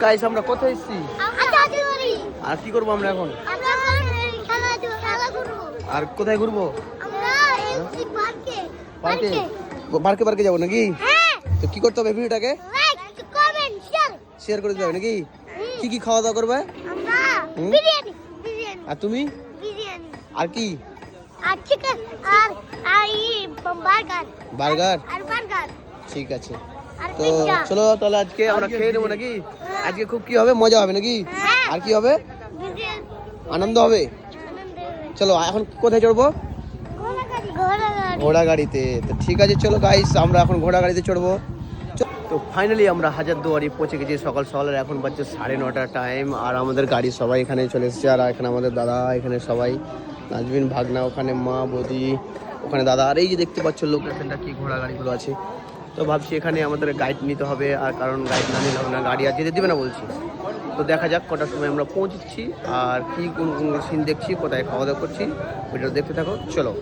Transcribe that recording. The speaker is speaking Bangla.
গাইস আমরা কোথায় এসেছি আর কি করবো আমরা এখন? আর কোথায় ঘুরবো? পার্কে পার্কে পার্কে যাবো নাকি? তো কি করতে হবে ভিডিওটাকে শেয়ার করে দিতে হবে নাকি? কি কি খাওয়া দাওয়া করবে? আর তুমি? আর কি? বার্গার। ঠিক আছে, তো চলো তাহলে আজকে আমরা খেয়ে নেবো নাকি? আজকে খুব কি হবে, মজা হবে নাকি? আর কি হবে? আনন্দ হবে। চলো এখন কোথায় চড়বো? ঘোড়া গাড়িতে। তো ঠিক আছে চলো গাইস, আমরা এখন ঘোড়া গাড়িতে চড়বো। তো ফাইনালি আমরা হাজারদুয়ারি পৌঁছে গেছি সকাল সকালের। এখন বাজছে 9:30 টাইম, আর আমাদের গাড়ি সবাই এখানে চলে এসেছে। আর এখানে আমাদের দাদা, এখানে সবাই নাজবিন ভাগনা, ওখানে মা বৌদি, ওখানে দাদা। আর এই যে দেখতে পাচ্ছ লোকেশনটা কি ঘোড়া গাড়িগুলো আছে। তো ভাবছি এখানে আমাদের গাইড নিতে হবে, আর কারণ গাইড না নিলে হবে না, গাড়ি আর যেতে দেবে না বলছি। তো দেখা যাক কটার সময় আমরা পৌঁছচ্ছি আর কি কোন কোন সিন দেখছি, কোথায় খাওয়া দাওয়া করছি, ওইটা দেখতে থাকো চলো।